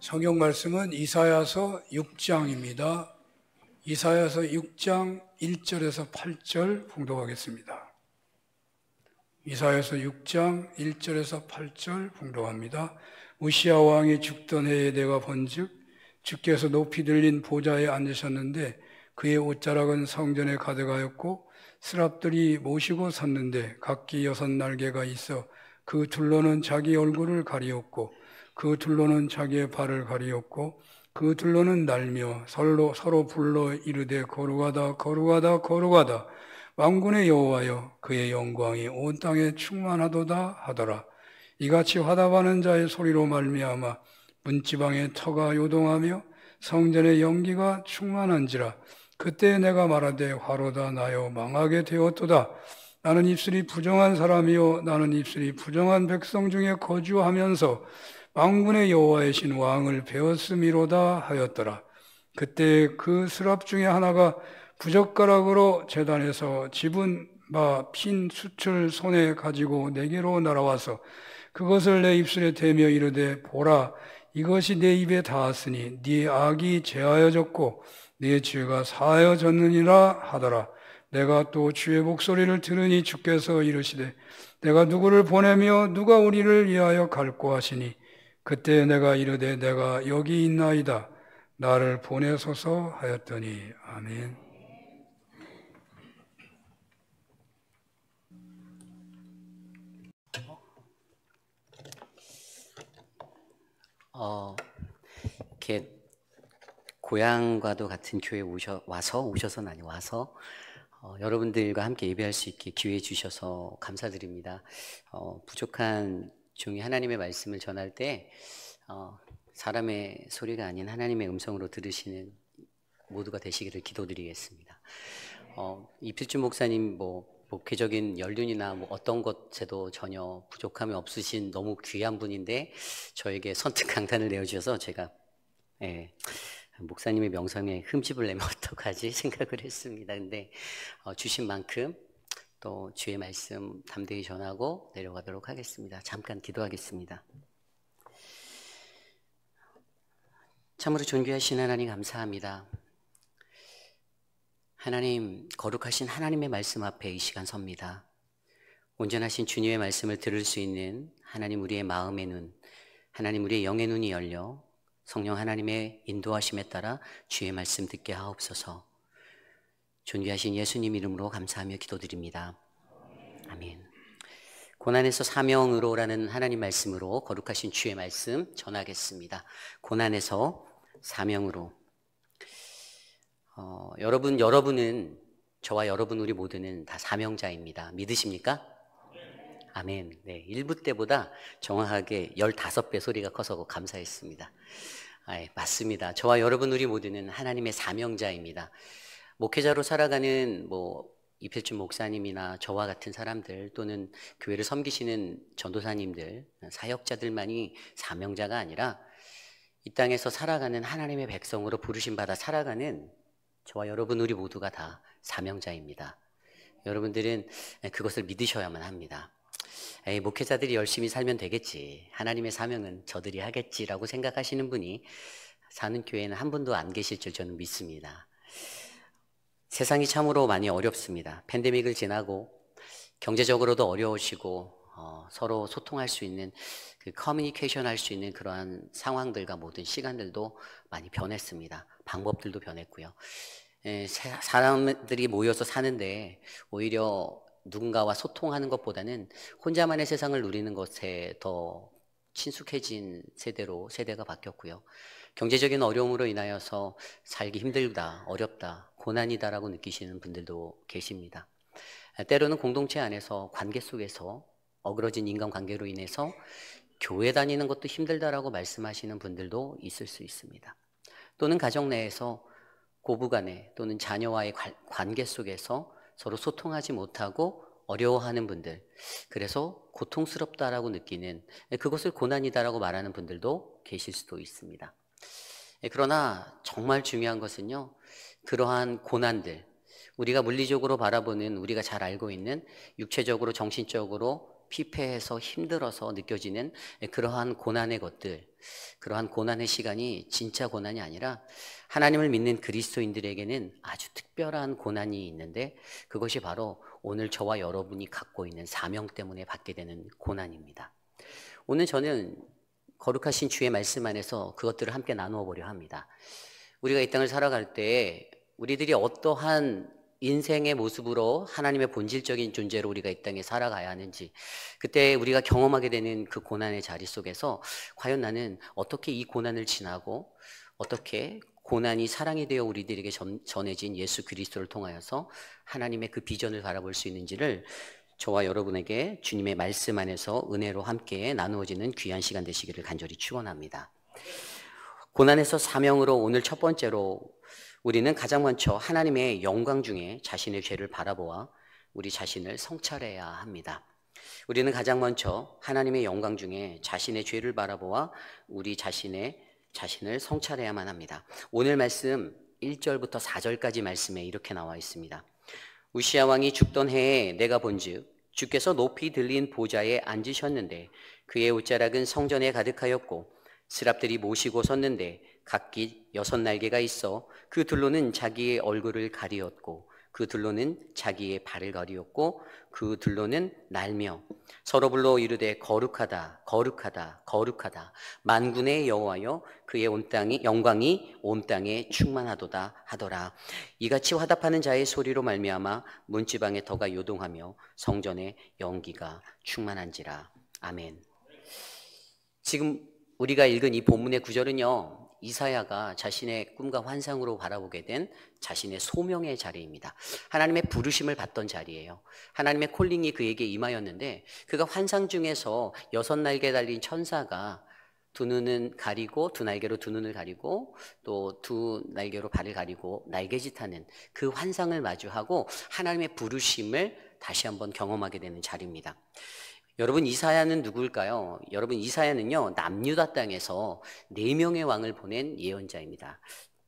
성경 말씀은 이사야서 6장입니다. 이사야서 6장 1절에서 8절 봉독하겠습니다. 이사야서 6장 1절에서 8절 봉독합니다. 우시야 왕이 죽던 해에 내가 본즉 주께서 높이 들린 보좌에 앉으셨는데 그의 옷자락은 성전에 가득하였고 스랍들이 모시고 섰는데 각기 6날개가 있어 그 둘로는 자기 얼굴을 가리었고 그 둘로는 자기의 발을 가리었고 그 둘로는 날며 서로 불러 이르되 거룩하다 거룩하다 거룩하다 만군의 여호와여 그의 영광이 온 땅에 충만하도다 하더라. 이같이 화답하는 자의 소리로 말미암아 문지방의 터가 요동하며 성전의 연기가 충만한지라. 그때 내가 말하되 화로다 나여 망하게 되었도다. 나는 입술이 부정한 사람이요 나는 입술이 부정한 백성 중에 거주하면서 만군의 여호와의 신 왕을 배웠음이로다 하였더라. 그때 그 스랍 중에 하나가 부젓가락으로 제단에서 집은 바 핀 숯을 손에 가지고 내게로 날아와서 그것을 내 입술에 대며 이르되 보라 이것이 내 입에 닿았으니 네 악이 제하여졌고 네 죄가 사하여졌느니라 하더라. 내가 또 주의 목소리를 들으니 주께서 이르시되 내가 누구를 보내며 누가 우리를 위하여 갈고 하시니 그때 내가 이르되 내가 여기 있나이다 나를 보내소서 하였더니 아멘. 이렇게 고향과도 같은 교회에 오셔서는 아니 와서 여러분들과 함께 예배할 수 있게 기회 주셔서 감사드립니다. 부족한 종이 하나님의 말씀을 전할 때 사람의 소리가 아닌 하나님의 음성으로 들으시는 모두가 되시기를 기도드리겠습니다. 이필준 목사님 목회적인 연륜이나 어떤 것에도 전혀 부족함이 없으신 너무 귀한 분인데 저에게 선택 강단을 내어주셔서 제가 목사님의 명성에 흠집을 내면 어떡하지 생각을 했습니다. 근데 주신 만큼 또 주의 말씀 담대히 전하고 내려가도록 하겠습니다. 잠깐 기도하겠습니다. 참으로 존귀하신 하나님 감사합니다. 하나님, 거룩하신 하나님의 말씀 앞에 이 시간 섭니다. 온전하신 주님의 말씀을 들을 수 있는 하나님 우리의 마음의 눈, 하나님 우리의 영의 눈이 열려 성령 하나님의 인도하심에 따라 주의 말씀 듣게 하옵소서. 존귀하신 예수님 이름으로 감사하며 기도드립니다. 아멘. 고난에서 사명으로라는 하나님 말씀으로 거룩하신 주의 말씀 전하겠습니다. 고난에서 사명으로. 여러분은 저와 여러분 우리 모두는 다 사명자입니다. 믿으십니까? 아멘. 네, 1부 때보다 정확하게 15배 소리가 커서 감사했습니다. 맞습니다. 저와 여러분 우리 모두는 하나님의 사명자입니다. 목회자로 살아가는 이필준 목사님이나 저와 같은 사람들 또는 교회를 섬기시는 전도사님들, 사역자들만이 사명자가 아니라 이 땅에서 살아가는 하나님의 백성으로 부르심 받아 살아가는 저와 여러분 우리 모두가 다 사명자입니다. 여러분들은 그것을 믿으셔야만 합니다. 목회자들이 열심히 살면 되겠지. 하나님의 사명은 저들이 하겠지라고 생각하시는 분이 사는 교회에는 한 분도 안 계실 줄 저는 믿습니다. 세상이 참으로 많이 어렵습니다. 팬데믹을 지나고 경제적으로도 어려우시고 서로 소통할 수 있는 커뮤니케이션 할 수 있는 그러한 상황들과 모든 시간들도 많이 변했습니다. 방법들도 변했고요. 사람들이 모여서 사는데 오히려 누군가와 소통하는 것보다는 혼자만의 세상을 누리는 것에 더 친숙해진 세대가 바뀌었고요. 경제적인 어려움으로 인하여서 살기 힘들다, 어렵다, 고난이다라고 느끼시는 분들도 계십니다. 때로는 공동체 안에서 관계 속에서 어그러진 인간관계로 인해서 교회 다니는 것도 힘들다라고 말씀하시는 분들도 있을 수 있습니다. 또는 가정 내에서 고부간에 또는 자녀와의 관계 속에서 서로 소통하지 못하고 어려워하는 분들, 그래서 고통스럽다라고 느끼는, 그것을 고난이다라고 말하는 분들도 계실 수도 있습니다. 그러나 정말 중요한 것은요, 그러한 고난들, 우리가 물리적으로 바라보는, 우리가 잘 알고 있는 육체적으로 정신적으로 피폐해서 힘들어서 느껴지는 그러한 고난의 것들, 그러한 고난의 시간이 진짜 고난이 아니라 하나님을 믿는 그리스도인들에게는 아주 특별한 고난이 있는데, 그것이 바로 오늘 저와 여러분이 갖고 있는 사명 때문에 받게 되는 고난입니다. 오늘 저는 거룩하신 주의 말씀 안에서 그것들을 함께 나누어 보려 합니다. 우리가 이 땅을 살아갈 때 우리들이 어떠한 인생의 모습으로 하나님의 본질적인 존재로 우리가 이 땅에 살아가야 하는지, 그때 우리가 경험하게 되는 그 고난의 자리 속에서 과연 나는 어떻게 이 고난을 지나고 어떻게 고난이 사랑이 되어 우리들에게 전해진 예수 그리스도를 통하여서 하나님의 그 비전을 바라볼 수 있는지를 저와 여러분에게 주님의 말씀 안에서 은혜로 함께 나누어지는 귀한 시간 되시기를 간절히 축원합니다. 고난에서 사명으로 오늘 첫 번째로 우리는 가장 먼저 하나님의 영광 중에 자신의 죄를 바라보아 우리 자신을 성찰해야 합니다. 우리는 가장 먼저 하나님의 영광 중에 자신의 죄를 바라보아 우리 자신을 성찰해야만 합니다. 오늘 말씀 1절부터 4절까지 말씀에 이렇게 나와 있습니다. 우시야 왕이 죽던 해에 내가 본즉 주께서 높이 들린 보좌에 앉으셨는데 그의 옷자락은 성전에 가득하였고 스랍들이 모시고 섰는데 각기 6날개가 있어 그 둘로는 자기의 얼굴을 가리었고 그 둘로는 자기의 발을 가리었고 그 둘로는 날며 서로 불러 이르되 거룩하다 거룩하다 거룩하다 만군의 여호와여 그의 영광이 온 땅에 충만하도다 하더라. 이같이 화답하는 자의 소리로 말미암아 문지방의 터가 요동하며 성전의 연기가 충만한지라. 아멘. 지금 우리가 읽은 이 본문의 구절은요, 이사야가 자신의 꿈과 환상으로 바라보게 된 자신의 소명의 자리입니다. 하나님의 부르심을 받던 자리예요. 하나님의 콜링이 그에게 임하였는데 그가 환상 중에서 6날개 달린 천사가 두 눈은 가리고 두 날개로 두 눈을 가리고 또 두 날개로 발을 가리고 날개짓하는 그 환상을 마주하고 하나님의 부르심을 다시 한번 경험하게 되는 자리입니다. 여러분, 이사야는 누구일까요? 여러분, 이사야는요, 남유다 땅에서 4명의 왕을 보낸 예언자입니다.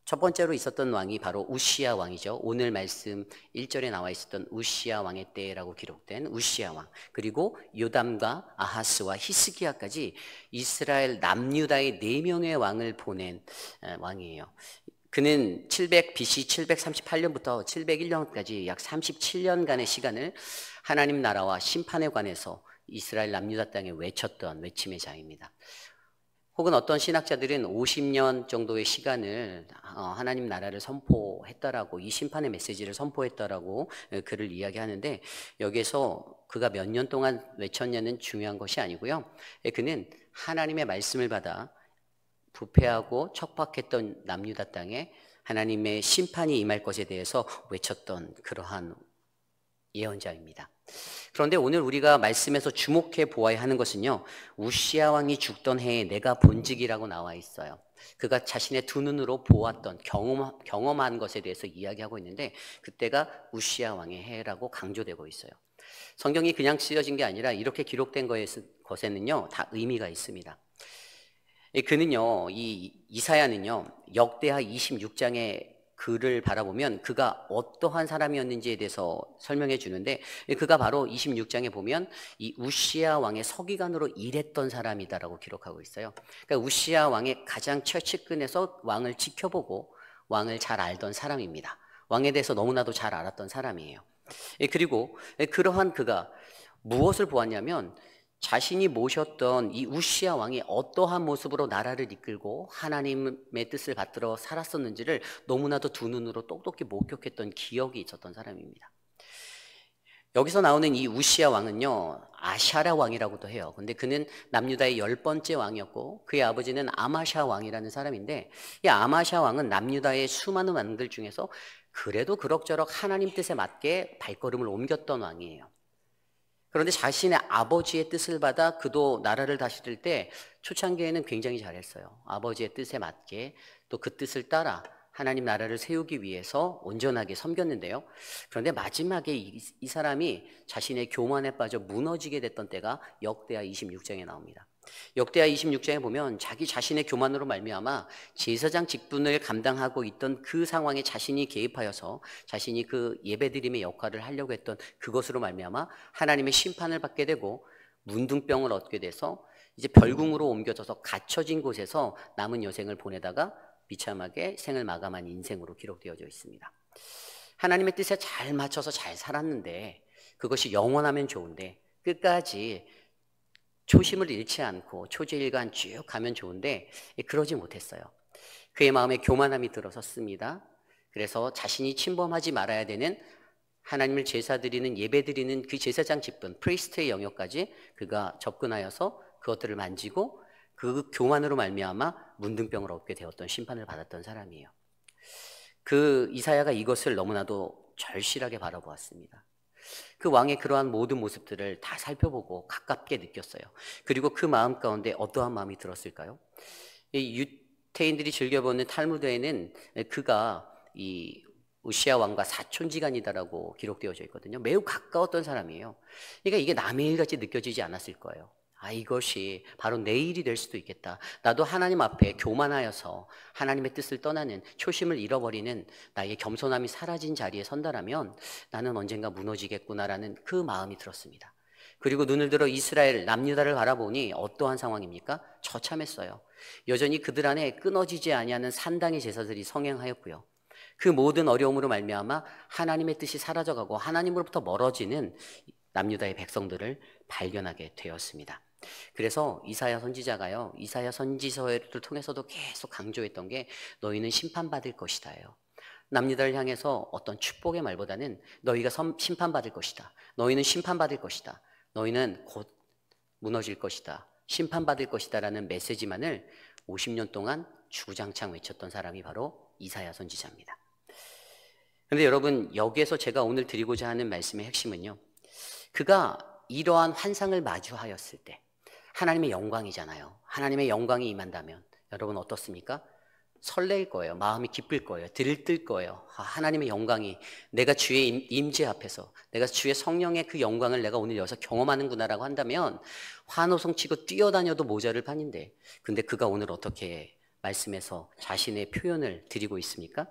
첫 번째로 있었던 왕이 바로 우시야 왕이죠. 오늘 말씀 1절에 나와 있었던 우시야 왕의 때라고 기록된 우시야 왕. 그리고 요담과 아하스와 히스기야까지 이스라엘 남유다의 4명의 왕을 보낸 왕이에요. 그는 BC 738년부터 701년까지 약 37년간의 시간을 하나님 나라와 심판에 관해서 이스라엘 남유다 땅에 외쳤던 외침의 자입니다. 혹은 어떤 신학자들은 50년 정도의 시간을 하나님 나라를 선포했다라고, 이 심판의 메시지를 선포했다라고 그를 이야기하는데, 여기에서 그가 몇 년 동안 외쳤냐는 중요한 것이 아니고요. 그는 하나님의 말씀을 받아 부패하고 척박했던 남유다 땅에 하나님의 심판이 임할 것에 대해서 외쳤던 그러한 예언자입니다. 그런데 오늘 우리가 말씀에서 주목해 보아야 하는 것은요, 우시야 왕이 죽던 해에 내가 본직이라고 나와 있어요. 그가 자신의 두 눈으로 보았던 경험한 것에 대해서 이야기하고 있는데, 그때가 우시야 왕의 해라고 강조되고 있어요. 성경이 그냥 쓰여진 게 아니라 이렇게 기록된 것에는요 다 의미가 있습니다. 그는요, 이사야는요, 역대하 26장의 그를 바라보면 그가 어떠한 사람이었는지에 대해서 설명해 주는데, 그가 바로 26장에 보면 이 우시야 왕의 서기관으로 일했던 사람이다라고 기록하고 있어요. 그러니까 우시야 왕의 가장 최측근에서 왕을 지켜보고 왕을 잘 알던 사람입니다. 왕에 대해서 너무나도 잘 알았던 사람이에요. 그리고 그러한 그가 무엇을 보았냐면, 자신이 모셨던 이 우시야 왕이 어떠한 모습으로 나라를 이끌고 하나님의 뜻을 받들어 살았었는지를 너무나도 두 눈으로 똑똑히 목격했던 기억이 있었던 사람입니다. 여기서 나오는 이 우시야 왕은요, 아샤랴 왕이라고도 해요. 근데 그는 남유다의 10번째 왕이었고 그의 아버지는 아마샤 왕이라는 사람인데, 이 아마샤 왕은 남유다의 수많은 왕들 중에서 그래도 그럭저럭 하나님 뜻에 맞게 발걸음을 옮겼던 왕이에요. 그런데 자신의 아버지의 뜻을 받아 그도 나라를 다스릴 때 초창기에는 굉장히 잘했어요. 아버지의 뜻에 맞게 또 그 뜻을 따라 하나님 나라를 세우기 위해서 온전하게 섬겼는데요. 그런데 마지막에 이 사람이 자신의 교만에 빠져 무너지게 됐던 때가 역대하 26장에 나옵니다. 역대하 26장에 보면 자기 자신의 교만으로 말미암아 제사장 직분을 감당하고 있던 그 상황에 자신이 개입하여서 자신이 그 예배드림의 역할을 하려고 했던 그것으로 말미암아 하나님의 심판을 받게 되고 문둥병을 얻게 돼서 이제 별궁으로 옮겨져서 갇혀진 곳에서 남은 여생을 보내다가 비참하게 생을 마감한 인생으로 기록되어져 있습니다. 하나님의 뜻에 잘 맞춰서 잘 살았는데, 그것이 영원하면 좋은데, 끝까지 초심을 잃지 않고 초지일관 쭉 가면 좋은데 그러지 못했어요. 그의 마음에 교만함이 들어섰습니다. 그래서 자신이 침범하지 말아야 되는 하나님을 제사 드리는, 예배 드리는 그 제사장 직분, 프리스트의 영역까지 그가 접근하여서 그것들을 만지고 그 교만으로 말미암아 문둥병을 얻게 되었던, 심판을 받았던 사람이에요. 그 이사야가 이것을 너무나도 절실하게 바라보았습니다. 그 왕의 그러한 모든 모습들을 다 살펴보고 가깝게 느꼈어요. 그리고 그 마음 가운데 어떠한 마음이 들었을까요? 이 유태인들이 즐겨보는 탈무드에는 그가 이 우시아 왕과 사촌지간이다라고 기록되어져 있거든요. 매우 가까웠던 사람이에요. 그러니까 이게 남의 일같이 느껴지지 않았을 거예요. 이것이 바로 내 일이 될 수도 있겠다. 나도 하나님 앞에 교만하여서 하나님의 뜻을 떠나는, 초심을 잃어버리는 나의 겸손함이 사라진 자리에 선다라면 나는 언젠가 무너지겠구나라는 그 마음이 들었습니다. 그리고 눈을 들어 이스라엘 남유다를 바라보니 어떠한 상황입니까? 처참했어요. 여전히 그들 안에 끊어지지 아니하는 산당의 제사들이 성행하였고요. 그 모든 어려움으로 말미암아 하나님의 뜻이 사라져가고 하나님으로부터 멀어지는 남유다의 백성들을 발견하게 되었습니다. 그래서 이사야 선지자가요, 이사야 선지서를 통해서도 계속 강조했던 게 너희는 심판받을 것이다예요. 남유다를 향해서 어떤 축복의 말보다는 너희가 심판받을 것이다. 너희는 심판받을 것이다. 너희는 곧 무너질 것이다. 심판받을 것이다 라는 메시지만을 50년 동안 주구장창 외쳤던 사람이 바로 이사야 선지자입니다. 그런데 여러분, 여기에서 제가 오늘 드리고자 하는 말씀의 핵심은요, 그가 이러한 환상을 마주하였을 때, 하나님의 영광이잖아요. 하나님의 영광이 임한다면 여러분 어떻습니까? 설레일 거예요. 마음이 기쁠 거예요. 들뜰 거예요. 하나님의 영광이, 내가 주의 임재 앞에서, 내가 주의 성령의 그 영광을 내가 오늘 여기서 경험하는구나라고 한다면 환호성치고 뛰어다녀도 모자를 판인데, 근데 그가 오늘 어떻게 말씀에서 자신의 표현을 드리고 있습니까?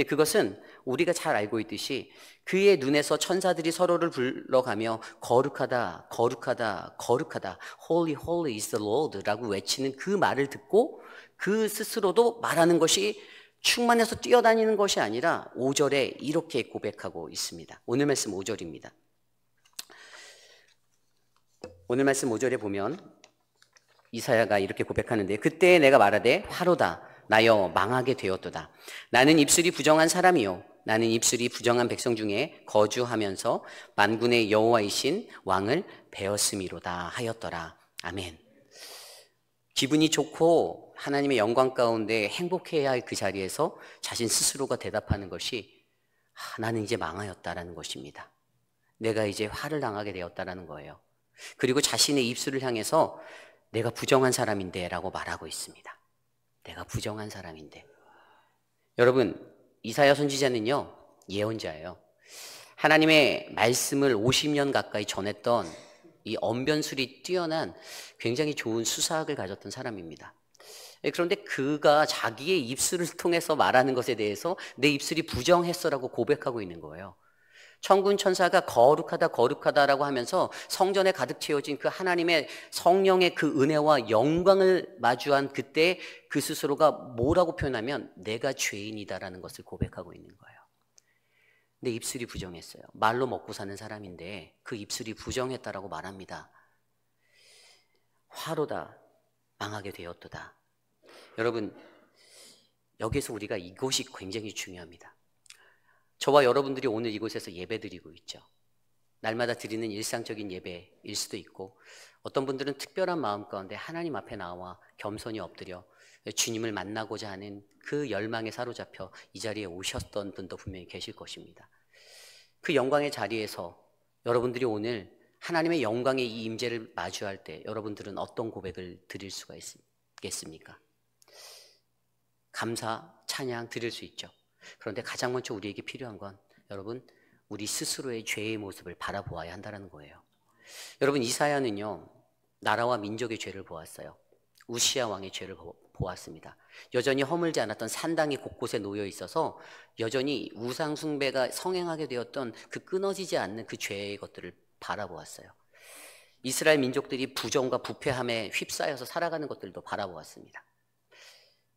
그것은 우리가 잘 알고 있듯이 그의 눈에서 천사들이 서로를 불러가며 거룩하다, 거룩하다, 거룩하다, Holy, Holy is the Lord 라고 외치는 그 말을 듣고 그 스스로도 말하는 것이 충만해서 뛰어다니는 것이 아니라 5절에 이렇게 고백하고 있습니다. 오늘 말씀 5절입니다. 오늘 말씀 5절에 보면 이사야가 이렇게 고백하는데, 그때 내가 말하되 화로다 나여 망하게 되었도다. 나는 입술이 부정한 사람이요 나는 입술이 부정한 백성 중에 거주하면서 만군의 여호와이신 왕을 배었음이로다 하였더라. 아멘. 기분이 좋고 하나님의 영광 가운데 행복해야 할 그 자리에서 자신 스스로가 대답하는 것이 나는 이제 망하였다라는 것입니다. 내가 이제 화를 당하게 되었다라는 거예요. 그리고 자신의 입술을 향해서 내가 부정한 사람인데 라고 말하고 있습니다. 내가 부정한 사람인데. 여러분, 이사야 선지자는요, 예언자예요. 하나님의 말씀을 50년 가까이 전했던 이 언변술이 뛰어난 굉장히 좋은 수사학을 가졌던 사람입니다. 그런데 그가 자기의 입술을 통해서 말하는 것에 대해서 내 입술이 부정했어라고 고백하고 있는 거예요. 천군 천사가 거룩하다 거룩하다라고 하면서 성전에 가득 채워진 그 하나님의 성령의 그 은혜와 영광을 마주한 그때 그 스스로가 뭐라고 표현하면 내가 죄인이다라는 것을 고백하고 있는 거예요. 내 입술이 부정했어요. 말로 먹고 사는 사람인데 그 입술이 부정했다라고 말합니다. 화로다 망하게 되었도다. 여러분, 여기서 우리가 이것이 굉장히 중요합니다. 저와 여러분들이 오늘 이곳에서 예배드리고 있죠. 날마다 드리는 일상적인 예배일 수도 있고, 어떤 분들은 특별한 마음 가운데 하나님 앞에 나와 겸손히 엎드려 주님을 만나고자 하는 그 열망에 사로잡혀 이 자리에 오셨던 분도 분명히 계실 것입니다. 그 영광의 자리에서 여러분들이 오늘 하나님의 영광의 이 임재를 마주할 때 여러분들은 어떤 고백을 드릴 수가 있겠습니까? 감사, 찬양 드릴 수 있죠. 그런데 가장 먼저 우리에게 필요한 건 여러분, 우리 스스로의 죄의 모습을 바라보아야 한다는 거예요. 여러분, 이사야는요, 나라와 민족의 죄를 보았어요. 우시아 왕의 죄를 보았습니다. 여전히 허물지 않았던 산당이 곳곳에 놓여 있어서 여전히 우상 숭배가 성행하게 되었던 그 끊어지지 않는 그 죄의 것들을 바라보았어요. 이스라엘 민족들이 부정과 부패함에 휩싸여서 살아가는 것들도 바라보았습니다.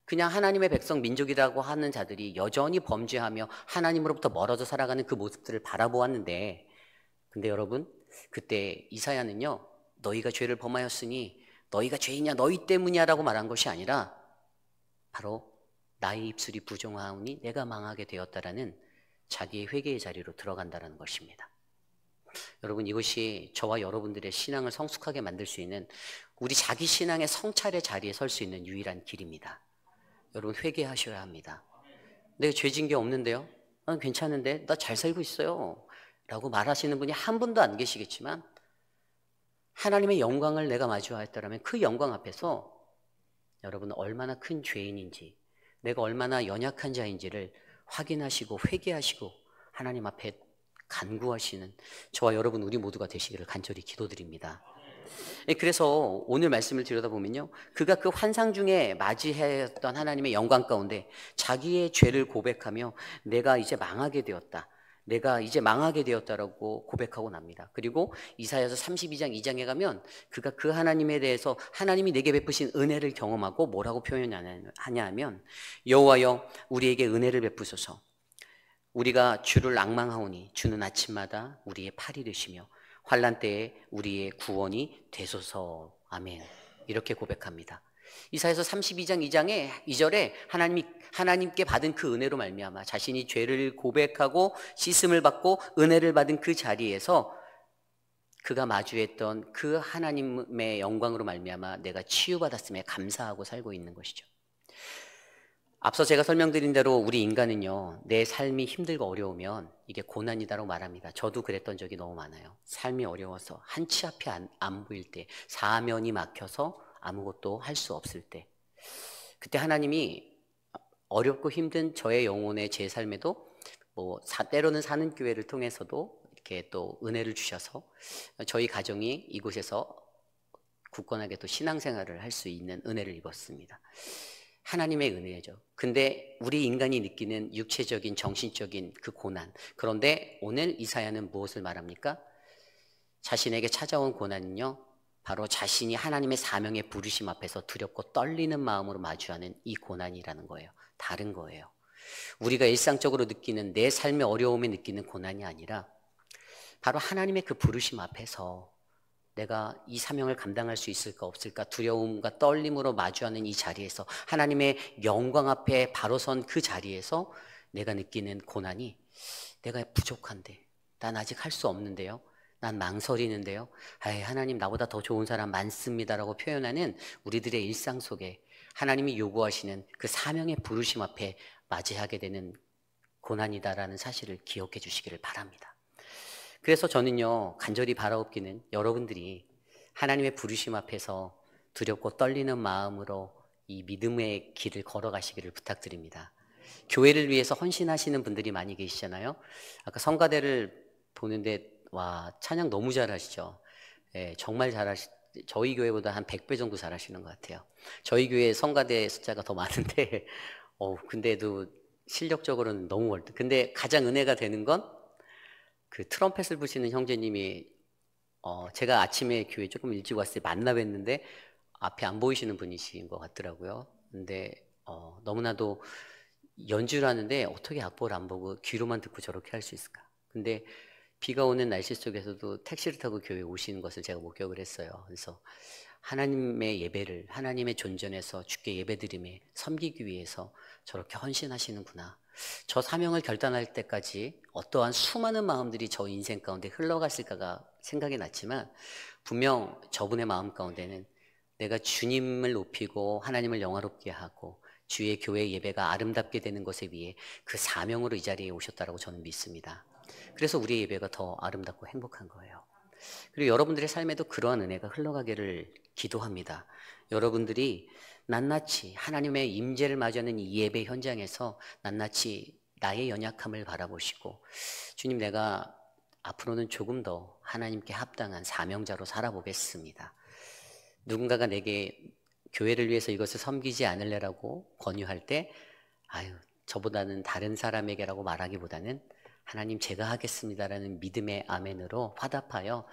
그냥 하나님의 백성 민족이라고 하는 자들이 여전히 범죄하며 하나님으로부터 멀어져 살아가는 그 모습들을 바라보았는데, 근데 여러분, 그때 이사야는요, 너희가 죄를 범하였으니 너희가 죄인이야 너희 때문이야 라고 말한 것이 아니라 바로 나의 입술이 부정하오니 내가 망하게 되었다라는 자기의 회개의 자리로 들어간다는 것입니다. 여러분, 이것이 저와 여러분들의 신앙을 성숙하게 만들 수 있는, 우리 자기 신앙의 성찰의 자리에 설 수 있는 유일한 길입니다. 여러분, 회개하셔야 합니다. 내가 죄진 게 없는데요? 난 괜찮은데? 나 잘 살고 있어요 라고 말하시는 분이 한 분도 안 계시겠지만, 하나님의 영광을 내가 마주하였다면 그 영광 앞에서 여러분은 얼마나 큰 죄인인지, 내가 얼마나 연약한 자인지를 확인하시고 회개하시고 하나님 앞에 간구하시는 저와 여러분 우리 모두가 되시기를 간절히 기도드립니다. 그래서 오늘 말씀을 들여다보면요, 그가 그 환상 중에 맞이했던 하나님의 영광 가운데 자기의 죄를 고백하며 내가 이제 망하게 되었다, 내가 이제 망하게 되었다라고 고백하고 납니다. 그리고 이사야서 32장 2장에 가면 그가 그 하나님에 대해서 하나님이 내게 베푸신 은혜를 경험하고 뭐라고 표현하냐 하면, 여호와여 우리에게 은혜를 베푸소서, 우리가 주를 앙망하오니 주는 아침마다 우리의 팔이 되시며 환난 때에 우리의 구원이 되소서. 아멘. 이렇게 고백합니다. 이사야서 32장 2장에 2절에 하나님께 받은 그 은혜로 말미암아 자신이 죄를 고백하고 씻음을 받고 은혜를 받은 그 자리에서 그가 마주했던 그 하나님의 영광으로 말미암아 내가 치유받았음에 감사하고 살고 있는 것이죠. 앞서 제가 설명드린 대로 우리 인간은요, 내 삶이 힘들고 어려우면 이게 고난이다라고 말합니다. 저도 그랬던 적이 너무 많아요. 삶이 어려워서 한치 앞이 안 보일 때, 사면이 막혀서 아무것도 할 수 없을 때, 그때 하나님이 어렵고 힘든 저의 영혼의 제 삶에도 때로는 사는 교회를 통해서도 이렇게 또 은혜를 주셔서 저희 가정이 이곳에서 굳건하게 또 신앙생활을 할 수 있는 은혜를 입었습니다. 하나님의 은혜죠. 근데 우리 인간이 느끼는 육체적인 정신적인 그 고난, 그런데 오늘 이사야는 무엇을 말합니까? 자신에게 찾아온 고난은요, 바로 자신이 하나님의 사명의 부르심 앞에서 두렵고 떨리는 마음으로 마주하는 이 고난이라는 거예요. 다른 거예요. 우리가 일상적으로 느끼는 내 삶의 어려움에 느끼는 고난이 아니라 바로 하나님의 그 부르심 앞에서 내가 이 사명을 감당할 수 있을까 없을까 두려움과 떨림으로 마주하는 이 자리에서, 하나님의 영광 앞에 바로 선 그 자리에서 내가 느끼는 고난이, 내가 부족한데, 난 아직 할 수 없는데요, 난 망설이는데요, 하나님 나보다 더 좋은 사람 많습니다라고 표현하는 우리들의 일상 속에 하나님이 요구하시는 그 사명의 부르심 앞에 맞이하게 되는 고난이다라는 사실을 기억해 주시기를 바랍니다. 그래서 저는요, 간절히 바라옵기는 여러분들이 하나님의 부르심 앞에서 두렵고 떨리는 마음으로 이 믿음의 길을 걸어가시기를 부탁드립니다. 교회를 위해서 헌신하시는 분들이 많이 계시잖아요. 아까 성가대를 보는데 와, 찬양 너무 잘하시죠. 예, 정말 저희 교회보다 한 100배 정도 잘하시는 것 같아요. 저희 교회 성가대 숫자가 더 많은데 근데도 실력적으로는 너무 월드. 근데 가장 은혜가 되는 건 그 트럼펫을 부시는 형제님이 제가 아침에 교회 조금 일찍 왔을 때 만나 뵀는데 앞에 안 보이시는 분이신 것 같더라고요. 근데 너무나도 연주를 하는데 어떻게 악보를 안 보고 귀로만 듣고 저렇게 할 수 있을까? 근데 비가 오는 날씨 속에서도 택시를 타고 교회에 오시는 것을 제가 목격을 했어요. 그래서 하나님의 예배를, 하나님의 존전에서 주께 예배드림에 섬기기 위해서 저렇게 헌신하시는구나. 저 사명을 결단할 때까지 어떠한 수많은 마음들이 저 인생 가운데 흘러갔을까가 생각이 났지만, 분명 저분의 마음 가운데는 내가 주님을 높이고 하나님을 영화롭게 하고 주의 교회 예배가 아름답게 되는 것에 위해 그 사명으로 이 자리에 오셨다라고 저는 믿습니다. 그래서 우리의 예배가 더 아름답고 행복한 거예요. 그리고 여러분들의 삶에도 그러한 은혜가 흘러가기를 기도합니다. 여러분들이 낱낱이 하나님의 임재를 맞이하는 이 예배 현장에서 낱낱이 나의 연약함을 바라보시고, 주님, 내가 앞으로는 조금 더 하나님께 합당한 사명자로 살아보겠습니다. 누군가가 내게 교회를 위해서 이것을 섬기지 않을래라고 권유할 때 저보다는 다른 사람에게라고 말하기보다는 하나님 제가 하겠습니다라는 믿음의 아멘으로 화답하여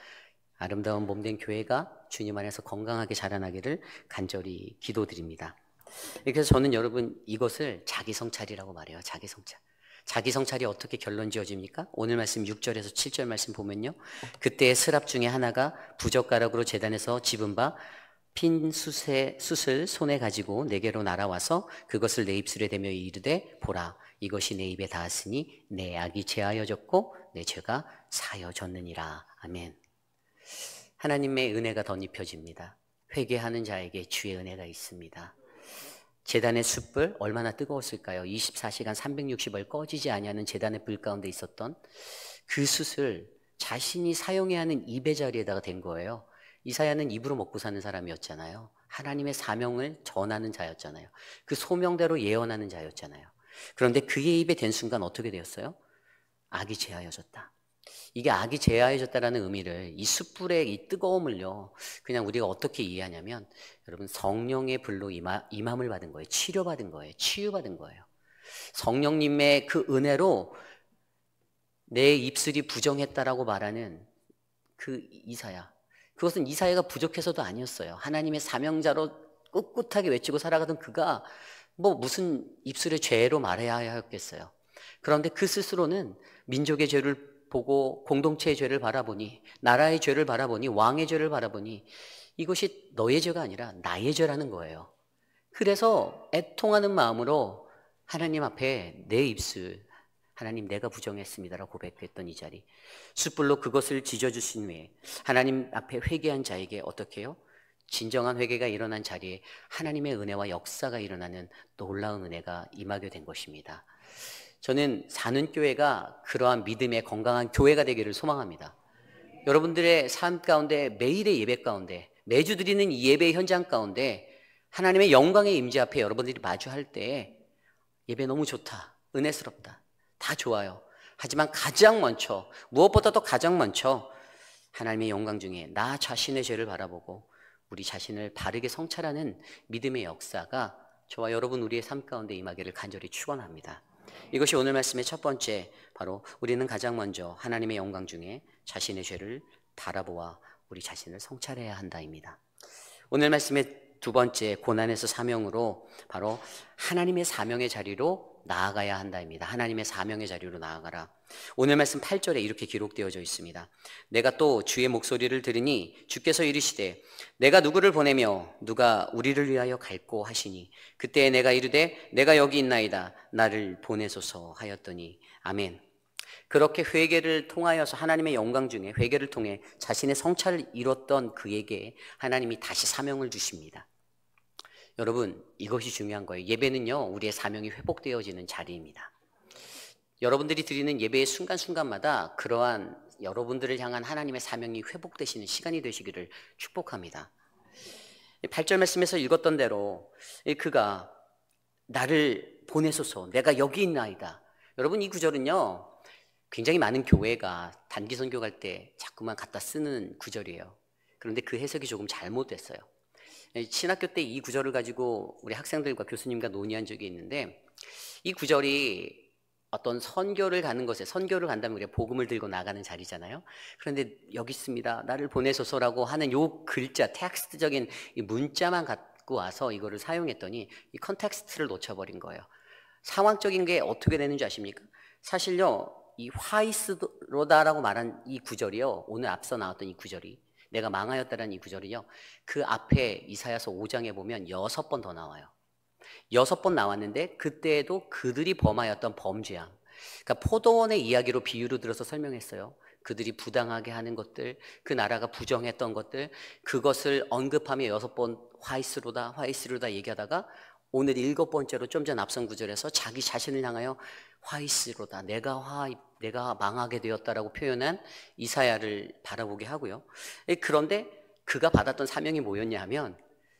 아름다운 몸된 교회가 주님 안에서 건강하게 자라나기를 간절히 기도드립니다. 그래서 저는 여러분 이것을 자기 성찰이라고 말해요. 자기 성찰. 자기 성찰이 어떻게 결론 지어집니까? 오늘 말씀 6절에서 7절 말씀 보면요. 그때의 스랍 중에 하나가 부젓가락으로 제단에서 집은 바 핀 숯을 손에 가지고 내게로 날아와서 그것을 내 입술에 대며 이르되 보라 이것이 내 입에 닿았으니 내 악이 제하여졌고 내 죄가 사여졌느니라. 아멘. 하나님의 은혜가 덧입혀집니다. 회개하는 자에게 주의 은혜가 있습니다. 제단의 숯불 얼마나 뜨거웠을까요? 24시간 360일 꺼지지 아니하는 제단의 불 가운데 있었던 그 숯을 자신이 사용해야 하는 입의 자리에다가 댄 거예요. 이사야는 입으로 먹고 사는 사람이었잖아요. 하나님의 사명을 전하는 자였잖아요. 그 소명대로 예언하는 자였잖아요. 그런데 그의 입에 댄 순간 어떻게 되었어요? 악이 제하여졌다. 이게 악이 제하여졌다라는 의미를 이 숯불의 이 뜨거움을요 그냥 우리가 어떻게 이해하냐면 여러분 성령의 불로 임함을 받은 거예요. 치료받은 거예요. 치유받은 거예요. 성령님의 그 은혜로 내 입술이 부정했다라고 말하는 그 이사야, 그것은 이사야가 부족해서도 아니었어요. 하나님의 사명자로 꿋꿋하게 외치고 살아가던 그가 뭐 무슨 입술의 죄로 말해야 하였겠어요. 그런데 그 스스로는 민족의 죄를 보고 공동체의 죄를 바라보니, 나라의 죄를 바라보니, 왕의 죄를 바라보니 이것이 너의 죄가 아니라 나의 죄라는 거예요. 그래서 애통하는 마음으로 하나님 앞에 내 입술, 하나님 내가 부정했습니다라고 고백했던 이 자리, 숯불로 그것을 지져주신 후에 하나님 앞에 회개한 자에게 어떻게 해요? 진정한 회개가 일어난 자리에 하나님의 은혜와 역사가 일어나는 놀라운 은혜가 임하게 된 것입니다. 저는 사는 교회가 그러한 믿음의 건강한 교회가 되기를 소망합니다. 여러분들의 삶 가운데, 매일의 예배 가운데, 매주 드리는 이 예배 현장 가운데 하나님의 영광의 임재 앞에 여러분들이 마주할 때 예배 너무 좋다, 은혜스럽다, 다 좋아요. 하지만 가장 먼저, 무엇보다도 가장 먼저 하나님의 영광 중에 나 자신의 죄를 바라보고 우리 자신을 바르게 성찰하는 믿음의 역사가 저와 여러분 우리의 삶 가운데 임하기를 간절히 축원합니다. 이것이 오늘 말씀의 첫 번째, 바로 우리는 가장 먼저 하나님의 영광 중에 자신의 죄를 바라보아 우리 자신을 성찰해야 한다입니다. 오늘 말씀의 두 번째, 고난에서 사명으로 바로 하나님의 사명의 자리로 나아가야 한다입니다. 하나님의 사명의 자리로 나아가라. 오늘 말씀 8절에 이렇게 기록되어져 있습니다. 내가 또 주의 목소리를 들으니 주께서 이르시되 내가 누구를 보내며 누가 우리를 위하여 갈꼬 하시니 그때 내가 이르되 내가 여기 있나이다 나를 보내소서 하였더니. 아멘. 그렇게 회개를 통하여서 하나님의 영광 중에 회개를 통해 자신의 성찰을 이뤘던 그에게 하나님이 다시 사명을 주십니다. 여러분, 이것이 중요한 거예요. 예배는요, 우리의 사명이 회복되어지는 자리입니다. 여러분들이 드리는 예배의 순간순간마다 그러한 여러분들을 향한 하나님의 사명이 회복되시는 시간이 되시기를 축복합니다. 8절 말씀에서 읽었던 대로 그가 나를 보내소서, 내가 여기 있나이다. 여러분, 이 구절은요, 굉장히 많은 교회가 단기 선교 갈 때 자꾸만 갖다 쓰는 구절이에요. 그런데 그 해석이 조금 잘못됐어요. 신학교 때 이 구절을 가지고 우리 학생들과 교수님과 논의한 적이 있는데, 이 구절이 어떤 선교를 가는 것에, 선교를 간다면 우리가 복음을 들고 나가는 자리잖아요. 그런데 여기 있습니다, 나를 보내소서라고 하는 요 글자, 텍스트적인 이 문자만 갖고 와서 이거를 사용했더니 이 컨텍스트를 놓쳐버린 거예요. 상황적인 게 어떻게 되는지 아십니까? 사실요, 이 화이스로다라고 말한 이 구절이요, 오늘 앞서 나왔던 이 구절이, 내가 망하였다라는 이 구절이요, 그 앞에 이사야서 5장에 보면 6번 더 나와요. 6번 나왔는데 그때에도 그들이 범하였던 범죄함, 그러니까 포도원의 이야기로 비유로 들어서 설명했어요. 그들이 부당하게 하는 것들, 그 나라가 부정했던 것들, 그것을 언급하며 6번 화이스로다 화이스로다 얘기하다가 오늘 7번째로 좀 전 앞선 구절에서 자기 자신을 향하여 화이스로다, 내가 망하게 되었다라고 표현한 이사야를 바라보게 하고요. 그런데 그가 받았던 사명이 뭐였냐 하면,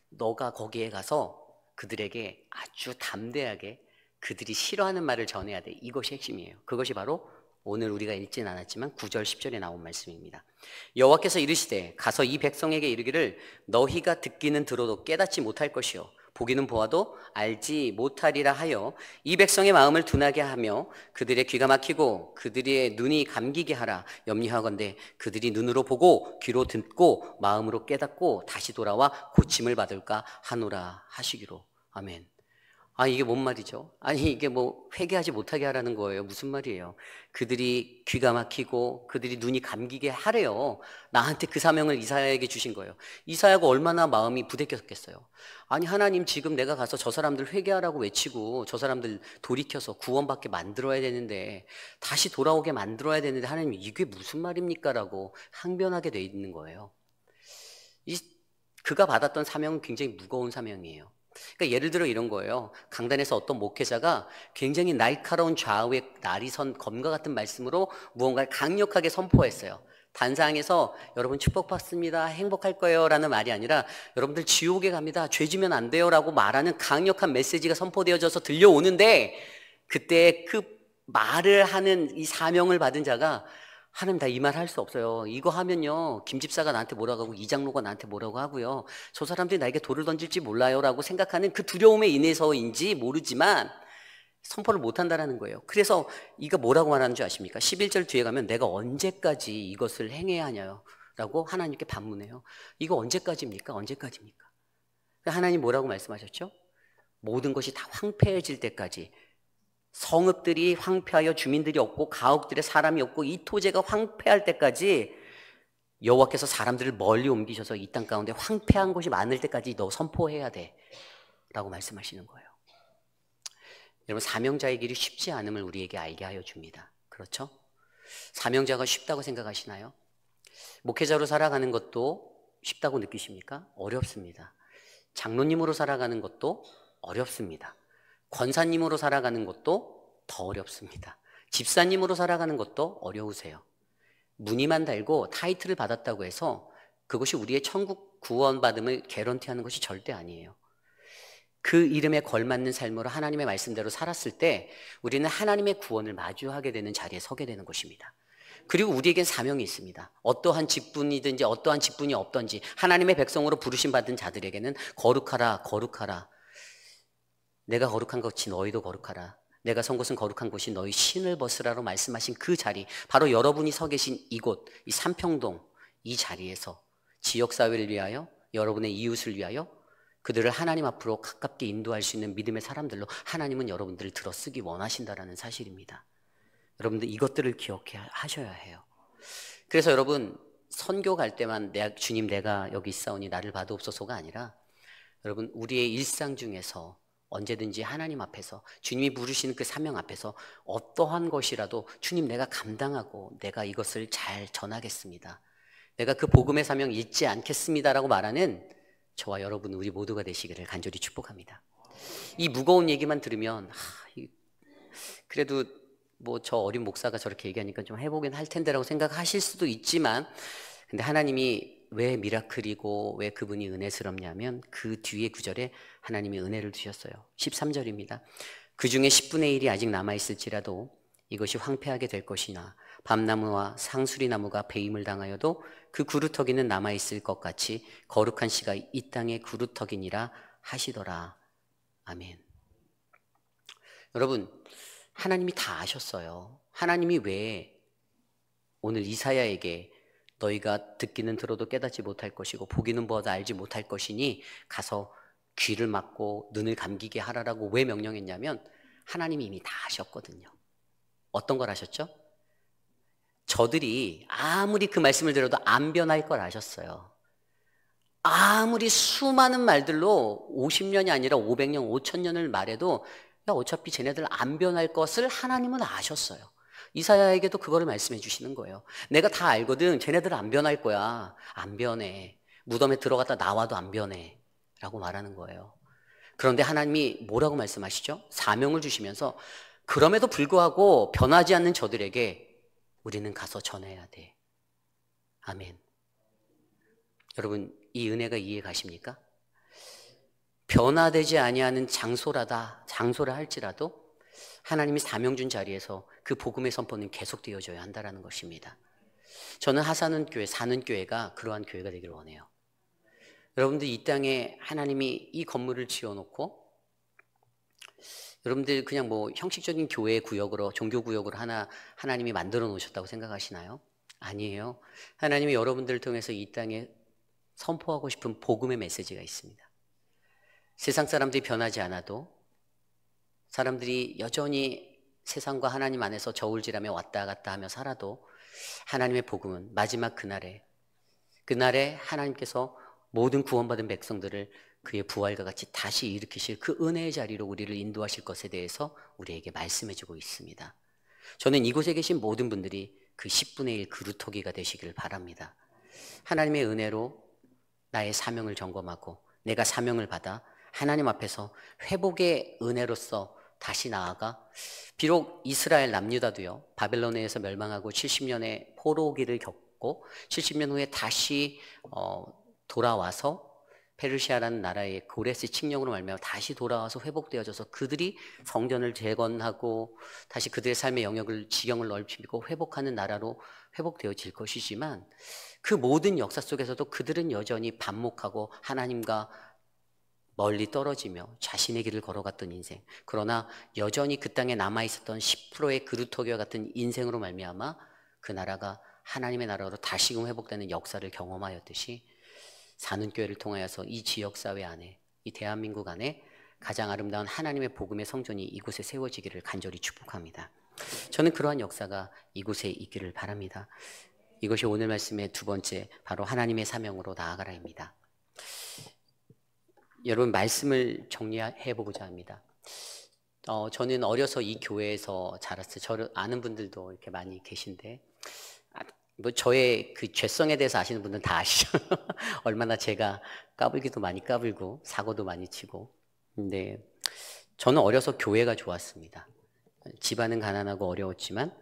너가 거기에 가서 그들에게 아주 담대하게 그들이 싫어하는 말을 전해야 돼. 이것이 핵심이에요. 그것이 바로 오늘 우리가 읽진 않았지만 9절 10절에 나온 말씀입니다. 여호와께서 이르시되 가서 이 백성에게 이르기를 너희가 듣기는 들어도 깨닫지 못할 것이요 보기는 보아도 알지 못하리라 하여 이 백성의 마음을 둔하게 하며 그들의 귀가 막히고 그들의 눈이 감기게 하라. 염려하건대 그들이 눈으로 보고 귀로 듣고 마음으로 깨닫고 다시 돌아와 고침을 받을까 하노라 하시기로. 아멘. 이게 뭔 말이죠? 이게 뭐 회개하지 못하게 하라는 거예요. 무슨 말이에요? 그들이 귀가 막히고 그들이 눈이 감기게 하래요. 나한테 그 사명을 이사야에게 주신 거예요. 이사야가 얼마나 마음이 부대꼈겠어요. 하나님, 지금 내가 가서 저 사람들 회개하라고 외치고 저 사람들 돌이켜서 구원받게 만들어야 되는데, 다시 돌아오게 만들어야 되는데, 하나님 이게 무슨 말입니까? 라고 항변하게 돼 있는 거예요. 그가 받았던 사명은 굉장히 무거운 사명이에요. 그러니까 예를 들어 이런 거예요. 강단에서 어떤 목회자가 굉장히 날카로운 좌우의 날이 선 검과 같은 말씀으로 무언가를 강력하게 선포했어요. 단상에서 여러분 축복받습니다, 행복할 거예요 라는 말이 아니라 여러분들 지옥에 갑니다, 죄 지면 안 돼요 라고 말하는 강력한 메시지가 선포되어져서 들려오는데, 그때 그 말을 하는 이 사명을 받은 자가 하나님, 나 이 말 할 수 없어요. 이거 하면요 김 집사가 나한테 뭐라고 하고 이장로가 나한테 뭐라고 하고요, 저 사람들이 나에게 돌을 던질지 몰라요 라고 생각하는 그 두려움에 인해서인지 모르지만 선포를 못한다는 거예요. 그래서 이거 뭐라고 말하는 줄 아십니까? 11절 뒤에 가면 내가 언제까지 이것을 행해야 하냐요 라고 하나님께 반문해요. 이거 언제까지입니까? 언제까지입니까? 하나님 뭐라고 말씀하셨죠? 모든 것이 다 황폐해질 때까지, 성읍들이 황폐하여 주민들이 없고 가옥들에 사람이 없고 이 토지가 황폐할 때까지 여호와께서 사람들을 멀리 옮기셔서 이 땅 가운데 황폐한 것이 많을 때까지 너 선포해야 돼 라고 말씀하시는 거예요. 여러분, 사명자의 길이 쉽지 않음을 우리에게 알게 하여 줍니다. 그렇죠? 사명자가 쉽다고 생각하시나요? 목회자로 살아가는 것도 쉽다고 느끼십니까? 어렵습니다. 장로님으로 살아가는 것도 어렵습니다. 권사님으로 살아가는 것도 더 어렵습니다. 집사님으로 살아가는 것도 어려우세요. 무늬만 달고 타이틀을 받았다고 해서 그것이 우리의 천국 구원받음을 개런티하는 것이 절대 아니에요. 그 이름에 걸맞는 삶으로 하나님의 말씀대로 살았을 때 우리는 하나님의 구원을 마주하게 되는 자리에 서게 되는 것입니다. 그리고 우리에겐 사명이 있습니다. 어떠한 직분이든지 어떠한 직분이 없든지 하나님의 백성으로 부르심 받은 자들에게는 거룩하라, 거룩하라. 내가 거룩한 것이 너희도 거룩하라. 내가 선 곳은 거룩한 곳이 너희 신을 벗으라로 말씀하신 그 자리, 바로 여러분이 서 계신 이곳, 이 삼평동 이 자리에서 지역사회를 위하여, 여러분의 이웃을 위하여 그들을 하나님 앞으로 가깝게 인도할 수 있는 믿음의 사람들로 하나님은 여러분들을 들어 쓰기 원하신다라는 사실입니다. 여러분들 이것들을 기억하셔야 해요. 그래서 여러분, 선교 갈 때만 주님 내가 여기 있사오니 나를 받으옵소서가 아니라, 여러분 우리의 일상 중에서 언제든지 하나님 앞에서 주님이 부르시는 그 사명 앞에서 어떠한 것이라도 주님 내가 감당하고 내가 이것을 잘 전하겠습니다, 내가 그 복음의 사명 잊지 않겠습니다라고 말하는 저와 여러분 우리 모두가 되시기를 간절히 축복합니다. 이 무거운 얘기만 들으면 그래도 뭐 저 어린 목사가 저렇게 얘기하니까 좀 해보긴 할 텐데라고 생각하실 수도 있지만, 근데 하나님이 왜 미라클이고 왜 그분이 은혜스럽냐면 그 뒤에 구절에 하나님이 은혜를 주셨어요. 13절입니다. 그 중에 10분의 1이 아직 남아있을지라도 이것이 황폐하게 될 것이나 밤나무와 상수리나무가 배임을 당하여도 그 구루터기는 남아있을 것 같이 거룩한 씨가 이 땅의 구루터기니라 하시더라. 아멘. 여러분, 하나님이 다 아셨어요. 하나님이 왜 오늘 이사야에게 너희가 듣기는 들어도 깨닫지 못할 것이고 보기는 보아도 알지 못할 것이니 가서 귀를 막고 눈을 감기게 하라라고 왜 명령했냐면, 하나님이 이미 다 아셨거든요. 어떤 걸 아셨죠? 저들이 아무리 그 말씀을 들어도 안 변할 걸 아셨어요. 아무리 수많은 말들로 50년이 아니라 500년, 5000년을 말해도 어차피 쟤네들 안 변할 것을 하나님은 아셨어요. 이사야에게도 그거를 말씀해 주시는 거예요. 내가 다 알거든. 쟤네들 안 변할 거야. 안 변해. 무덤에 들어갔다 나와도 안 변해 라고 말하는 거예요. 그런데 하나님이 뭐라고 말씀하시죠? 사명을 주시면서 그럼에도 불구하고 변하지 않는 저들에게 우리는 가서 전해야 돼. 아멘. 여러분, 이 은혜가 이해 가십니까? 변화되지 아니하는 장소라 할지라도 하나님이 사명 준 자리에서 그 복음의 선포는 계속되어져야 한다는 것입니다. 저는 하사는 교회, 사는 교회가 그러한 교회가 되기를 원해요. 여러분들 이 땅에 하나님이 이 건물을 지어놓고 여러분들 그냥 뭐 형식적인 교회 구역으로 종교 구역으로 하나님이 만들어 놓으셨다고 생각하시나요? 아니에요. 하나님이 여러분들을 통해서 이 땅에 선포하고 싶은 복음의 메시지가 있습니다. 세상 사람들이 변하지 않아도 사람들이 여전히 세상과 하나님 안에서 저울질하며 왔다 갔다 하며 살아도 하나님의 복음은 마지막 그날에 하나님께서 모든 구원받은 백성들을 그의 부활과 같이 다시 일으키실 그 은혜의 자리로 우리를 인도하실 것에 대해서 우리에게 말씀해주고 있습니다. 저는 이곳에 계신 모든 분들이 그 10분의 1 그루터기가 되시기를 바랍니다. 하나님의 은혜로 나의 사명을 점검하고 내가 사명을 받아 하나님 앞에서 회복의 은혜로서 다시 나아가 비록 이스라엘 남유다도요 바벨론에서 멸망하고 70년의 포로기를 겪고 70년 후에 다시 돌아와서 페르시아라는 나라의 고레스 칙령으로 말미암아 다시 돌아와서 회복되어져서 그들이 성전을 재건하고 다시 그들의 삶의 지경을 넓히고 회복하는 나라로 회복되어질 것이지만 그 모든 역사 속에서도 그들은 여전히 반목하고 하나님과 멀리 떨어지며 자신의 길을 걸어갔던 인생, 그러나 여전히 그 땅에 남아있었던 10%의 그루터기와 같은 인생으로 말미암아 그 나라가 하나님의 나라로 다시금 회복되는 역사를 경험하였듯이 사는교회를 통하여서 이 지역사회 안에, 이 대한민국 안에 가장 아름다운 하나님의 복음의 성전이 이곳에 세워지기를 간절히 축복합니다. 저는 그러한 역사가 이곳에 있기를 바랍니다. 이것이 오늘 말씀의 두 번째, 바로 하나님의 사명으로 나아가라입니다. 여러분, 말씀을 정리해 보고자 합니다. 저는 어려서 이 교회에서 자랐어요. 저를 아는 분들도 이렇게 많이 계신데, 뭐 저의 그 죄성에 대해서 아시는 분들은 다 아시죠. 얼마나 제가 까불기도 많이 까불고 사고도 많이 치고. 근데 저는 어려서 교회가 좋았습니다. 집안은 가난하고 어려웠지만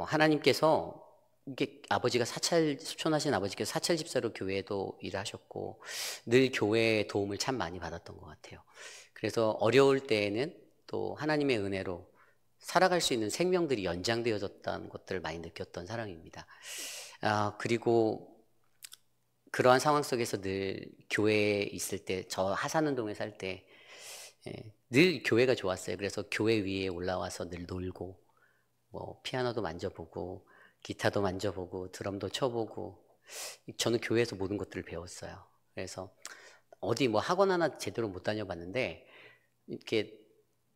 하나님께서 이게 아버지가 수천하신 아버지께서 사찰 집사로 교회에도 일하셨고 늘 교회의 도움을 참 많이 받았던 것 같아요. 그래서 어려울 때에는 또 하나님의 은혜로 살아갈 수 있는 생명들이 연장되어졌다는 것들을 많이 느꼈던 사람입니다. 그리고 그러한 상황 속에서 늘 교회에 있을 때, 저 하산운동에 살 때 늘 교회가 좋았어요. 그래서 교회 위에 올라와서 늘 놀고 뭐 피아노도 만져보고 기타도 만져보고 드럼도 쳐보고 저는 교회에서 모든 것들을 배웠어요. 그래서 어디 뭐 학원 하나 제대로 못 다녀봤는데 이렇게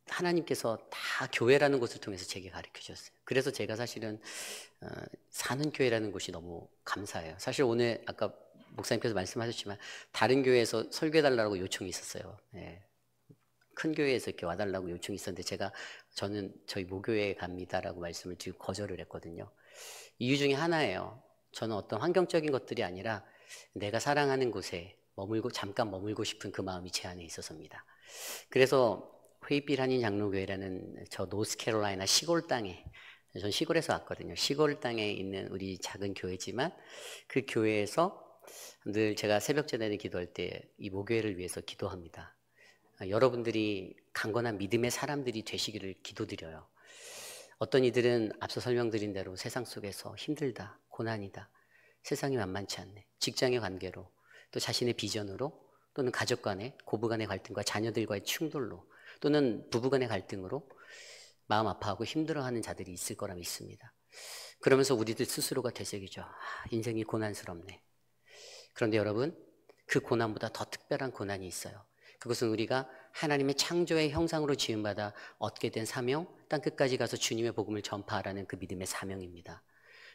하나님께서 다 교회라는 곳을 통해서 제게 가르쳐 주셨어요. 그래서 제가 사실은 사는 교회라는 곳이 너무 감사해요. 사실 오늘 아까 목사님께서 말씀하셨지만 다른 교회에서 설교해달라고 요청이 있었어요. 네. 큰 교회에서 이렇게 와달라고 요청이 있었는데 저는 저희 모교회에 갑니다라고 말씀을 드리고 거절을 했거든요. 이유 중에 하나예요. 저는 어떤 환경적인 것들이 아니라 내가 사랑하는 곳에 잠깐 머물고 싶은 그 마음이 제 안에 있어서입니다. 그래서 회입빌 한인 장로교회라는 저 노스캐롤라이나 시골 땅에, 전 시골에서 왔거든요. 시골 땅에 있는 우리 작은 교회지만 그 교회에서 늘 제가 새벽 제단에 기도할 때 이 모교회를 위해서 기도합니다. 여러분들이 강건한 믿음의 사람들이 되시기를 기도드려요. 어떤 이들은 앞서 설명드린 대로 세상 속에서 힘들다, 고난이다, 세상이 만만치 않네, 직장의 관계로, 또 자신의 비전으로, 또는 가족 간의 고부 간의 갈등과 자녀들과의 충돌로, 또는 부부 간의 갈등으로 마음 아파하고 힘들어하는 자들이 있을 거라 믿습니다. 그러면서 우리들 스스로가 되새기죠. 인생이 고난스럽네. 그런데 여러분, 그 고난보다 더 특별한 고난이 있어요. 그것은 우리가 하나님의 창조의 형상으로 지음받아 얻게 된 사명, 땅끝까지 가서 주님의 복음을 전파하라는 그 믿음의 사명입니다.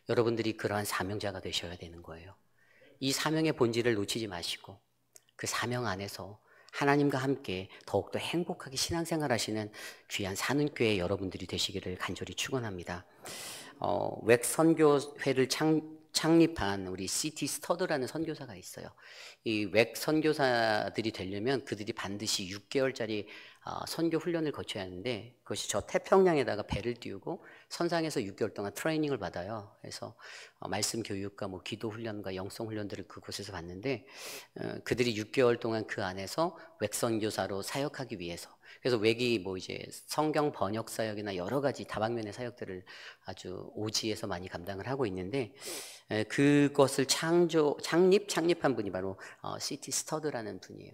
여러분들이 그러한 사명자가 되셔야 되는 거예요. 이 사명의 본질을 놓치지 마시고 그 사명 안에서 하나님과 함께 더욱더 행복하게 신앙생활 하시는 귀한 사는교회 여러분들이 되시기를 간절히 축원합니다. 웩 선교회를 창립한 우리 C.T. 스터드라는 선교사가 있어요. 이 웩 선교사들이 되려면 그들이 반드시 6개월짜리 선교 훈련을 거쳐야 하는데 그것이 저 태평양에다가 배를 띄우고 선상에서 6개월 동안 트레이닝을 받아요. 그래서 말씀 교육과 뭐 기도 훈련과 영성 훈련들을 그곳에서 받는데 그들이 6개월 동안 그 안에서 웹선교사로 사역하기 위해서 그래서 웹이 뭐 이제 성경 번역 사역이나 여러 가지 다방면의 사역들을 아주 오지에서 많이 감당을 하고 있는데 그것을 창립한 분이 바로 C.T. 스터드라는 분이에요.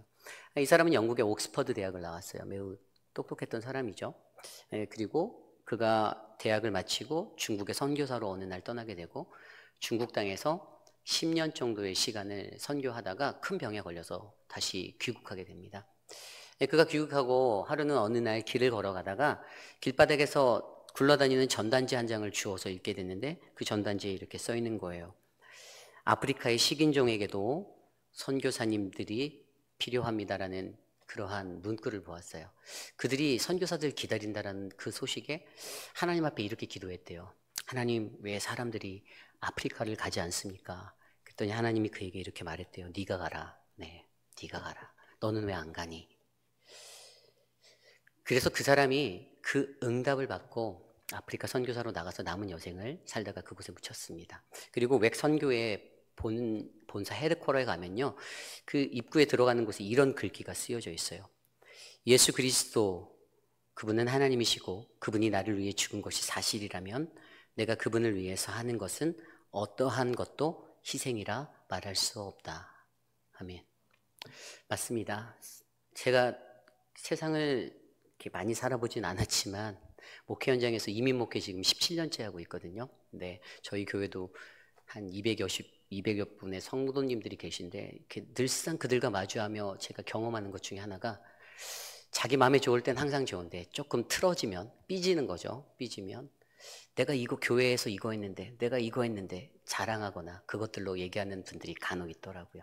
이 사람은 영국의 옥스퍼드 대학을 나왔어요. 매우 똑똑했던 사람이죠. 그리고 그가 대학을 마치고 중국의 선교사로 어느 날 떠나게 되고 중국 땅에서 10년 정도의 시간을 선교하다가 큰 병에 걸려서 다시 귀국하게 됩니다. 그가 귀국하고 하루는 어느 날 길을 걸어가다가 길바닥에서 굴러다니는 전단지 한 장을 주워서 읽게 됐는데 그 전단지에 이렇게 써 있는 거예요. 아프리카의 식인종에게도 선교사님들이 필요합니다라는 그러한 문구를 보았어요. 그들이 선교사들 기다린다라는 그 소식에 하나님 앞에 이렇게 기도했대요. 하나님, 왜 사람들이 아프리카를 가지 않습니까? 그랬더니 하나님이 그에게 이렇게 말했대요. 네가 가라. 네, 네가 가라. 너는 왜 안 가니? 그래서 그 사람이 그 응답을 받고 아프리카 선교사로 나가서 남은 여생을 살다가 그곳에 묻혔습니다. 그리고 웩 선교의 본사 헤드쿼터에 가면요, 그 입구에 들어가는 곳에 이런 글귀가 쓰여져 있어요. 예수 그리스도, 그분은 하나님이시고 그분이 나를 위해 죽은 것이 사실이라면 내가 그분을 위해서 하는 것은 어떠한 것도 희생이라 말할 수 없다. 아멘. 맞습니다. 제가 세상을 이렇게 많이 살아보진 않았지만 목회 현장에서 이민 목회 지금 17년째 하고 있거든요. 근데 저희 교회도 한 200여 분의 성도님들이 계신데 이렇게 늘상 그들과 마주하며 제가 경험하는 것 중에 하나가 자기 마음에 좋을 땐 항상 좋은데 조금 틀어지면 삐지는 거죠. 삐지면 내가 이거 교회에서 이거 했는데 내가 이거 했는데 자랑하거나 그것들로 얘기하는 분들이 간혹 있더라고요.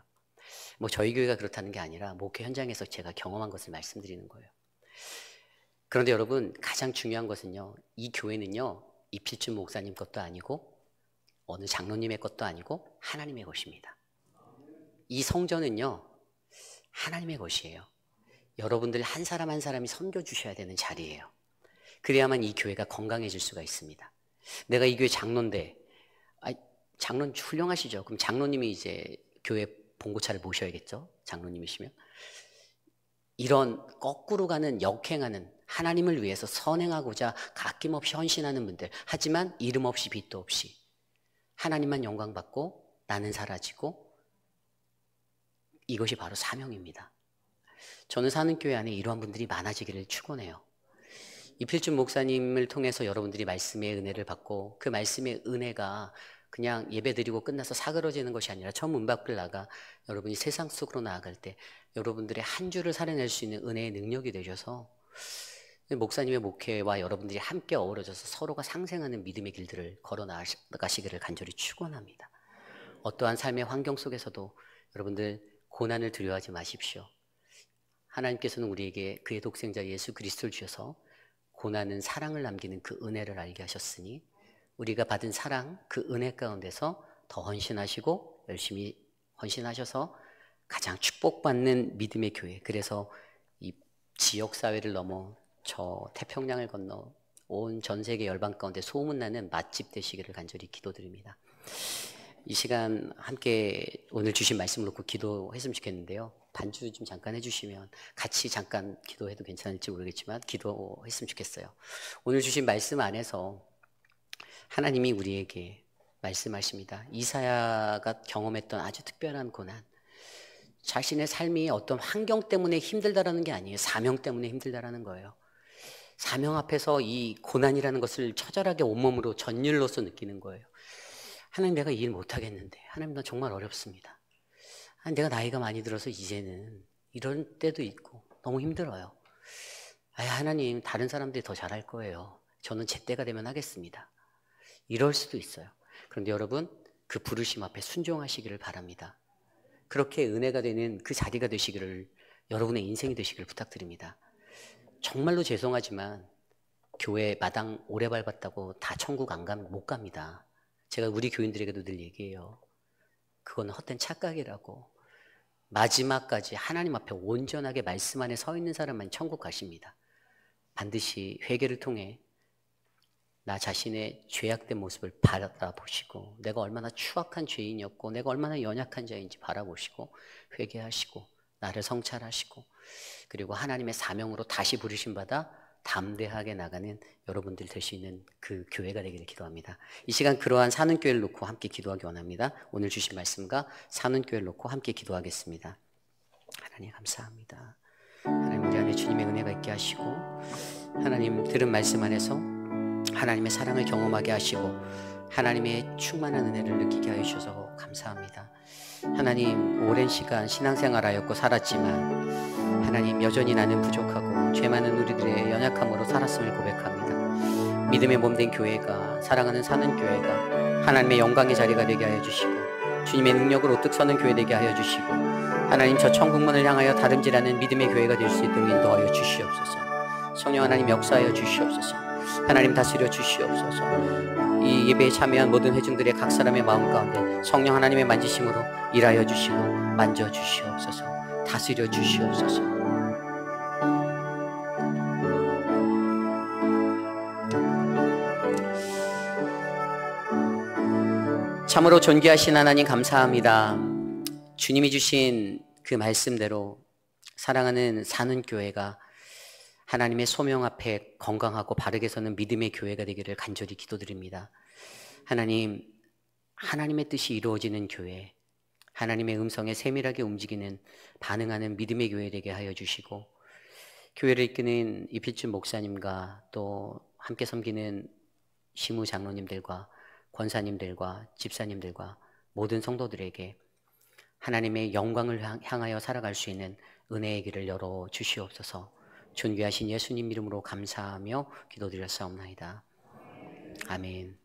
뭐 저희 교회가 그렇다는 게 아니라 목회 현장에서 제가 경험한 것을 말씀드리는 거예요. 그런데 여러분, 가장 중요한 것은요, 이 교회는요, 이필준 목사님 것도 아니고 어느 장로님의 것도 아니고 하나님의 것입니다. 이 성전은요, 하나님의 것이에요. 여러분들 한 사람 한 사람이 섬겨 주셔야 되는 자리예요. 그래야만 이 교회가 건강해질 수가 있습니다. 내가 이 교회 장로인데, 장로는 훌륭하시죠. 그럼 장로님이 이제 교회 봉고차를 모셔야겠죠. 장로님이시면. 이런 거꾸로 가는 역행하는 하나님을 위해서 선행하고자 가낌없이 헌신하는 분들, 하지만 이름 없이 빚도 없이 하나님만 영광 받고 나는 사라지고, 이것이 바로 사명입니다. 저는 사는 교회 안에 이러한 분들이 많아지기를 축원해요. 이필준 목사님을 통해서 여러분들이 말씀의 은혜를 받고 그 말씀의 은혜가 그냥 예배드리고 끝나서 사그러지는 것이 아니라 저 문 밖을 나가 여러분이 세상 속으로 나아갈 때 여러분들의 한 주를 살아낼 수 있는 은혜의 능력이 되셔서 목사님의 목회와 여러분들이 함께 어우러져서 서로가 상생하는 믿음의 길들을 걸어 나가시기를 간절히 축원합니다. 어떠한 삶의 환경 속에서도 여러분들 고난을 두려워하지 마십시오. 하나님께서는 우리에게 그의 독생자 예수 그리스도를 주셔서 고난은 사랑을 남기는 그 은혜를 알게 하셨으니 우리가 받은 사랑, 그 은혜 가운데서 더 헌신하시고 열심히 헌신하셔서 가장 축복받는 믿음의 교회, 그래서 이 지역사회를 넘어 저 태평양을 건너 온 전 세계 열방 가운데 소문나는 맛집 되시기를 간절히 기도드립니다. 이 시간 함께 오늘 주신 말씀을 놓고 기도했으면 좋겠는데요. 반주 좀 잠깐 해주시면 같이 잠깐 기도해도 괜찮을지 모르겠지만 기도했으면 좋겠어요. 오늘 주신 말씀 안에서 하나님이 우리에게 말씀하십니다. 이사야가 경험했던 아주 특별한 고난, 자신의 삶이 어떤 환경 때문에 힘들다라는 게 아니에요. 사명 때문에 힘들다라는 거예요. 사명 앞에서 이 고난이라는 것을 처절하게 온몸으로 전율로서 느끼는 거예요. 하나님, 내가 이 일 못하겠는데, 하나님, 나 정말 어렵습니다. 내가 나이가 많이 들어서 이제는 이런 때도 있고 너무 힘들어요. 하나님, 다른 사람들이 더 잘할 거예요. 저는 제 때가 되면 하겠습니다. 이럴 수도 있어요. 그런데 여러분, 그 부르심 앞에 순종하시기를 바랍니다. 그렇게 은혜가 되는 그 자리가 되시기를, 여러분의 인생이 되시기를 부탁드립니다. 정말로 죄송하지만 교회 마당 오래 밟았다고 다 천국 안 가면 못 갑니다. 제가 우리 교인들에게도 늘 얘기해요. 그건 헛된 착각이라고. 마지막까지 하나님 앞에 온전하게 말씀 안에 서 있는 사람만 천국 가십니다. 반드시 회개를 통해 나 자신의 죄악된 모습을 바라보시고 내가 얼마나 추악한 죄인이었고 내가 얼마나 연약한 자인지 바라보시고 회개하시고 나를 성찰하시고 그리고 하나님의 사명으로 다시 부르심 받아 담대하게 나가는 여러분들 될 수 있는 그 교회가 되기를 기도합니다. 이 시간 그러한 사는 교회를 놓고 함께 기도하기 원합니다. 오늘 주신 말씀과 사는 교회를 놓고 함께 기도하겠습니다. 하나님 감사합니다. 하나님 우리 안에 주님의 은혜가 있게 하시고 하나님 들은 말씀 안에서 하나님의 사랑을 경험하게 하시고 하나님의 충만한 은혜를 느끼게 하여 주셔서 감사합니다. 하나님 오랜 시간 신앙생활하였고 살았지만 하나님 여전히 나는 부족하고 죄 많은 우리들의 연약함으로 살았음을 고백합니다. 믿음의 몸된 교회가 사랑하는 사는 교회가 하나님의 영광의 자리가 되게 하여 주시고 주님의 능력으로 우뚝 서는 교회 되게 하여 주시고 하나님 저 천국문을 향하여 다름질하는 믿음의 교회가 될 수 있도록 인도하여 주시옵소서. 성령 하나님 역사하여 주시옵소서. 하나님 다스려 주시옵소서. 이 예배에 참여한 모든 회중들의 각 사람의 마음 가운데 성령 하나님의 만지심으로 일하여 주시고 만져 주시옵소서. 다스려 주시옵소서. 참으로 존귀하신 하나님 감사합니다. 주님이 주신 그 말씀대로 사랑하는 사는 교회가 하나님의 소명 앞에 건강하고 바르게 서는 믿음의 교회가 되기를 간절히 기도드립니다. 하나님, 하나님의 뜻이 이루어지는 교회, 하나님의 음성에 세밀하게 움직이는 반응하는 믿음의 교회 되게 하여 주시고 교회를 이끄는 이필준 목사님과 또 함께 섬기는 시무 장로님들과 권사님들과 집사님들과 모든 성도들에게 하나님의 영광을 향하여 살아갈 수 있는 은혜의 길을 열어 주시옵소서. 존귀하신 예수님 이름으로 감사하며 기도드렸사옵나이다. 아멘.